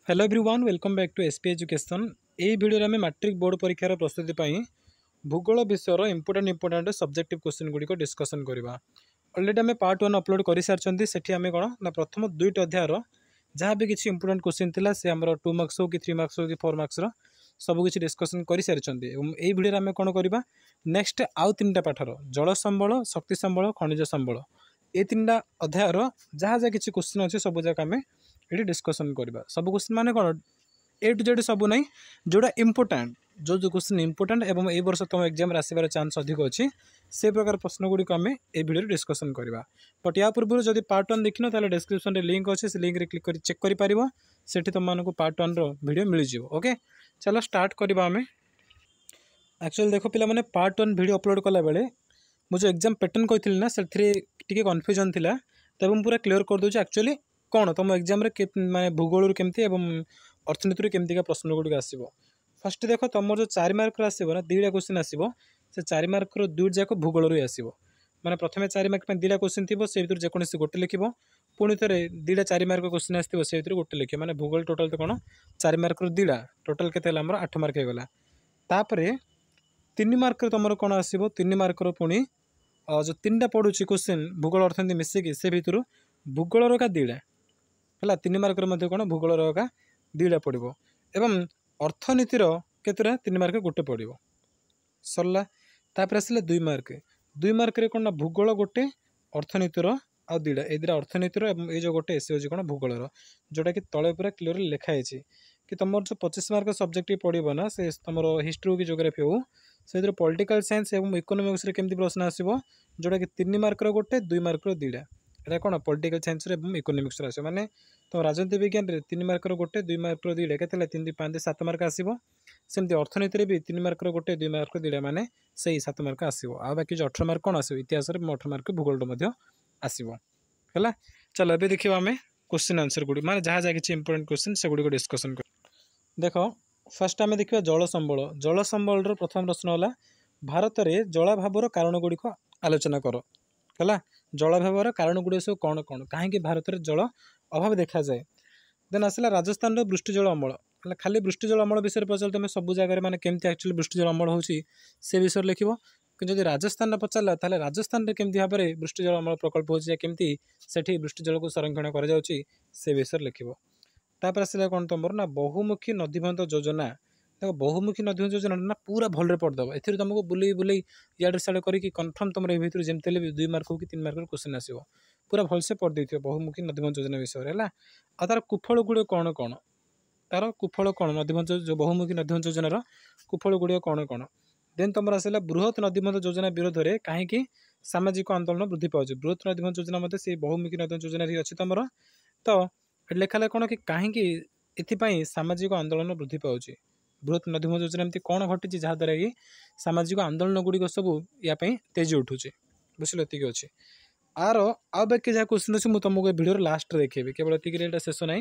Hello everyone welcome back to SP education. यही वीडियो में मैट्रिक बोर्ड परीक्षार प्रस्तुति भूगोल विषय इंपोर्टाट सब्जेक्टिव क्वेश्चन गुड़िक डिस्कसन करवा। अलरेडी आम पार्ट 1 अपलोड कर सारी से आम कौन ना प्रथम दुईट अध्यायर जहाँ भी किसी इंपोर्टाट क्वेश्चन थी से आम 2 मार्क्स हो कि 3 मार्क्स हो कि 4 मार्क्स सबकि डिस्कसन कर सारी। यही वीडियो आम कौन करवा नेक्स्ट आउ 3टा पाठर जल संबल शक्ति संबल खनिज संबल ये 3टा अध्यायर जहाँ जहाँ किसी क्वेश्चन अच्छे सब जाक आम ये डिस्कसन करवा। सब क्वेश्चन माने कौन ए टू जेड सब नहीं जोड़ा इंपोर्टाट जो क्वेश्चन इंपोर्टाट एवं ए वर्ष तुम एग्जाम आसबार चांस अधिक अच्छी से प्रकार प्रश्न गुड़िक आम ए वीडियो डिस्कसन करवा। बट या पूर्व जब पार्ट 1 देखिन तो डिस्क्रिप्शन में लिंक अच्छे से लिंक रे क्लिक कर चेक कर सेठी तुमको पार्ट 1 वीडियो मिल जाए। ओके चलो स्टार्ट करवा आम। एक्चुअली देखो पिला माने पार्ट 1 वीडियो अपलोड कला बेले मुझे एग्जाम पैटर्न कही ना से कन्फ्यूजन थिला तब पूरा क्लीयर कर दूँ एक्चुअली कौन तुम एग्जाम माने भूगोल केमती एवं अर्थनीति केमती का प्रश्न गुड़िक आसो। फर्स्ट देख तुम जो 4 मार्क आसो ना 2टा क्वेश्चन आसो से 4 मार्क 2 जाक भूगोल आसो। मैंने प्रथम 4 मार्क 2टा क्वेश्चन थी से भर जेकोसी गोटे लिख पुणी थे 2टा 4 मार्क क्वेश्चन आसो से भर गोटे लिख मैंने भूगोल टोटाल तो कौन 4 मार्क 2टा टोटाल के 8 मार्क होगा। तापर 3 मार्क तुम कौन आसो 3 मार्क पुणी जो 3टा पड़ू क्वेश्चन भूगोल अर्थनीति मिसेकी से भर भूगोल का 2टा है 3 मार्क कौन भूगोल का 2टा पड़ो एवं अर्थनीतिर केतटा 3 मार्क गोटे पड़ो सरला। तापर आसला 2 मार्क 2 मार्क कौन ना भूगोल गोटे अर्थनीतिर आउ 2टा ए 2टा अर्थनीतिर ये जो गोटे से हूँ कौन भूगोलर जोटा कि तले पूरा क्लीयर लिखाई कि तुम जो 25 मार्क सब्जेक्ट पड़ो ना से तुम हिस्ट्री कि जोग्राफी हो से पॉलिटिकल साइंस और इकोनॉमिक्स केमती प्रश्न आसो जोटा कि 3 मार्क गोटे 2 मार्क 2टा एटा कौन पॉलिटिकल साइंस इकोनॉमिक्स आसो माने तो राजनीति विज्ञान रे 3 मार्क गोटे 2 मार्क 2टा के 3 2 5 7 मार्क आसो। सेमती अर्थनीति भी 3 मार्क गोटे 2 मार्क 2टा माने से 7 मार्क आसो। आ बाकी जो 18 मार्क कौन आसो इतिहास 18 मार्क भूगोल आसो है। चलो ये देखिए आम क्वेश्चन आंसर गुड़ी माने जहाँ जहाँ किसी इंपोर्टेंट क्वेश्चन से गुड़ी डिस्कसन कर देख। फर्स्ट आम देखा जल संबल जल संबल प्रथम प्रश्न है भारत में जलाभावर कारण गुड़िक आलोचना कर है। जलाभावर कारण गुड़ सब कौन कौन कहीं भारत में जल अभाव देखा जाए। देन आसला राजस्थान वृष्टि जल अमल है खाली वृष्टि जल अमल विषय पचार तुम सब जगह मैंने केमती एक्चुअली वृष्टि जल अमल होची से विषय लिख कि जब राजस्थान पचारा ताले राजस्थान में केमती भाव में वृष्टि जल अमल प्रकल्प होची केमती सेठी वृष्टि जल को संरक्षण कर से विषय लिख। तापर आसला कौन तुम ना बहुमुखी नदीबंध योजना देखो बहुमुखी नदीबंध योजना ना पूरा भलरे पढ़दब ए तुमको बुले बुले इे साड़े करके कन्फर्म तुम भर जमती भी 2 मार्क कि 3 मार्क क्वेश्चन आसो पूरा भलसे पढ़ दे बहुमुखी नदीबंध योजना विषय है। आ तार कुफल गुड़ कौन कौन तार कुफल कौन नदीबंध जो बहुमुखी नदीबंध योजनार कुफल गुड़ कौन कौन। देन तुम आसला बृहत नदीबंध योजना विरोध में कहीं सामाजिक आंदोलन वृद्धि पाँच बृहत नदीबंध योजना से बहुमुखी नदीबंध योजना अच्छी तुम तो लेखाला कौन कि कहीं सामाजिक आंदोलन वृद्धि पाँच बृहत नदीबंध योजना एमती कौन घटी जहाँद्वारा कि सामाजिक आंदोलन गुड़िक सब या तेजी उठुचे बुझे ये अच्छे। आर आ बाकी जहाँ क्वेश्चन अच्छे मुझे तुमको भिडियो लास्ट देखेबी केवल ये शेष ना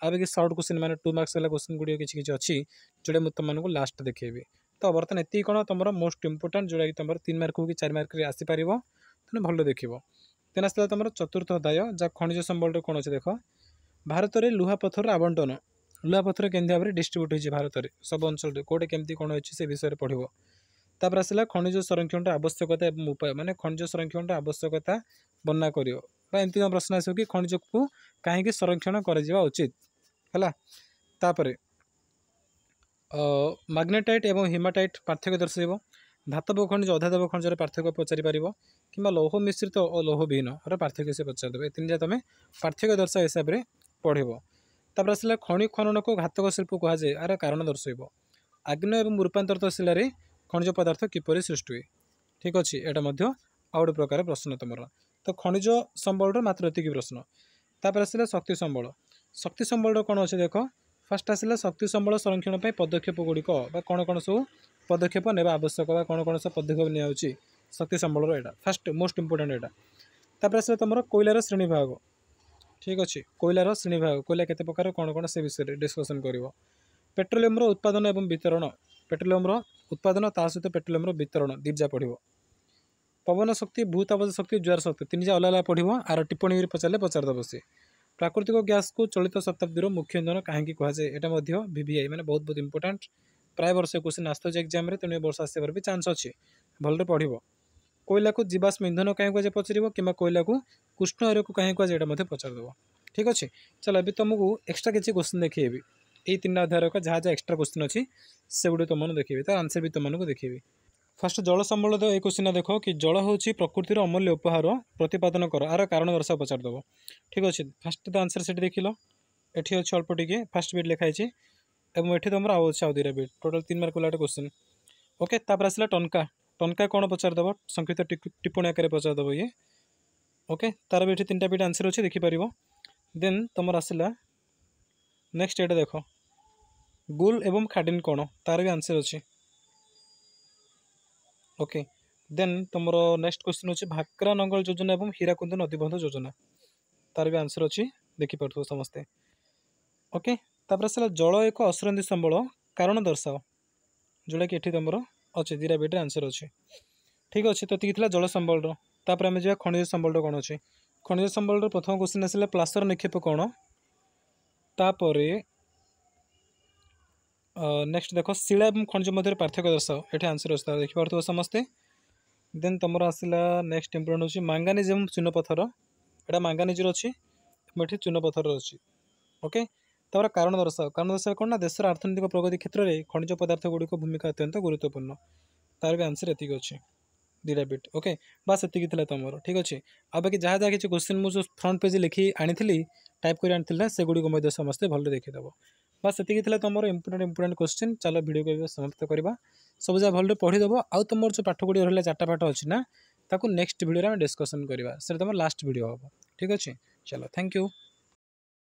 आ बाकी सर्ट क्वेश्चन मैंने 2 मार्क्स वाला क्वेश्चन गुड़ी किसी अच्छी जोटा मुझे तुमको लास्ट देखेबी। तो बर्तमान ये कौन तुम मोस्ट इंपोर्टाट जोटा कि तुम 3 मार्क हो कि 4 मार्क आसीपर तेना भल देख। तेना आसला तुम चतुर्थ अध्याय जहाँ खनिज संबल कौन अच्छे देख भारत में लुहापथर आवंटन लुहापथर केमती भाव में डिस्ट्रीब्यूट होती भारत में सब अंचल कौटे केमती कौन अच्छी से विषय पढ़ो। तापर आसला खनिज संरक्षण आवश्यकता एवं उपाय माने खनिज संरक्षण आवश्यकता बर्णना करमती प्रश्न आस कि खनिज को कहीं संरक्षण कर उचित है। तापर मैग्नेटाइट एवं हिमाटाइट पार्थक्य दर्शाइब धातव खनिज अधातव खनिजर पार्थक्य पचारि पार कि लौह मिश्रित और लौह विहीन पार्थक्य से पचार देवे 3 तुम पार्थक्य दर्शा हिसाब से पढ़ो। तापर आसला खनि खनन को घातक शिल्प कहुए आर कारण दर्शाइब आग्नेय और रूपांतरित शिलार खनिज पदार्थ किपरि सृष्टि हुए ठीक अच्छे यहाँ आ गोटे प्रकार प्रश्न तुम तो खनिज संबल मात्र एतिक प्रश्न। तापर आसला शक्ति संबल कौन अच्छे देख फास्ट आसला शक्ति संबल संरक्षण पदक्षेप गुड़िक कौन कौन सब पदक्षेप ने आवश्यक कौन कौन सब पदक्षेप नि शक्ति संबल यहाँ फास्ट मोस्ट इंपोर्टाट यहाँ। तापर आसला तुम कोयलार श्रेणी भाग ठीक अच्छे कोयलार श्रेणी भाग कोयला केते प्रकार कौन कौन से विषय डिस्कसन कर। पेट्रोलियम उत्पादन एवं वितरण पेट्रोलियम उत्पादन ता सहित पेट्रोलियम वितरण दीजा पढ़ो। पवन शक्ति भूतापज शक्ति ज्वार शक्ति 3 अलग अलग पढ़ो आर टिप्पणी पचारे पचारदेव सी। प्राकृतिक गैस को चलित शताब्दी मुख्य इंधन कहीं कहुए यहाँ VVI मैंने बहुत बहुत इंपोर्टाट प्राय वर्ष क्वेश्चन आस एग्जाम तेणु वर्ष आसवर भी चान्स अच्छी भलरे पढ़ कोयला को जीवाश्म इंधन कहीं कहुए पचार कि कोयला को कृष्ण अरे को कहीं कहुए पचारदेव ठीक अच्छे। चलो अभी तुमको एक्सट्रा किसी क्वेश्चन देखिए ये 3 अध्याय का जहाँ जहाँ एक्सट्रा क्वेश्चन अच्छी से गुड तुमको देखिए तार आंसर भी तुमको देखिए। फास्ट जल संबल ये क्वेश्चन देख कि जल हूँ प्रकृतिर अमूल्य उपहार प्रतिपादन कर आर कारण दर्शा पचारदेव ठीक अच्छे। फास्ट तो आंसर से देख लो ये अच्छे अल्प टे फास्ट बिट लिखाई और ये तुम आउ अच्छे आउ 2 बिट टोटाल 3 मार्क वाला क्वेश्चन ओके। तापर आसला टनका टनका कौन पचारदेव संक्षिप्त टिप्पणी आकार पचारदेव ये ओके तार भी ये 3टा बिट आंसर अच्छे देखिपर। देन तुम आसला नेक्स्ट एटा देख गुल एवं खाडिन कौन तार भी आंसर अच्छे ओके। देन तुम नेक्स्ट क्वेश्चन अच्छे भाकरा नंगल योजना और हीराकुंद नदीबंध योजना तार भी आंसर अच्छी देखिपे समस्ते ओके। तापर आसला जल एक असरंदी संबल कारण दर्शाओ जोटा कि ये तुम अच्छे 2 बिट आंसर अच्छे ठीक अच्छे। तो ये जल संबल तापर आम जा खनिज संबल कौन अच्छे खनिज संबल प्रथम क्वेश्चन आसला प्लासर निक्षेप कौन तापर नेक्स्ट देख शिला और खनिज मध्य पार्थक्य दर्शाओ ये आंसर अच्छे देखिपे समस्ते। देन तुम आसला नेक्स्ट इम्पोर्टेंट अच्छी मांगानिज और चूनपथर यहाँ मांगानिज अच्छी ये चूनपथर अच्छी ओके। तापर कारण दर्शाओ कौन ना देशर अर्थनैतिक प्रगति क्षेत्र में खनिज पदार्थ गुड़िक भूमिका अत्यंत गुरुत्वपूर्ण तार भी आंसर ये अच्छे 2 बिट ओके। बस ये तुम ठीक अच्छे। आ बाकी जहाँ जहाँ किसी क्वेश्चन मुझे फ्रंट पेज लिखी आनी टाइप कर आनी से गुड़िक समस्ते भले देखीदेव बस ये तुम इंपोर्टेंट क्वेश्चन। चलो वीडियो को समाप्त करवा सब जगह भले पढ़ीदेव आउ तुम जो पाठ गुड़ी रहा 4टा पाठ अच्छी ना ताकू नेक्स्ट वीडियो में डिस्कसन करवा से तुम लास्ट वीडियो हम ठीक अच्छे। चलो थैंक यू।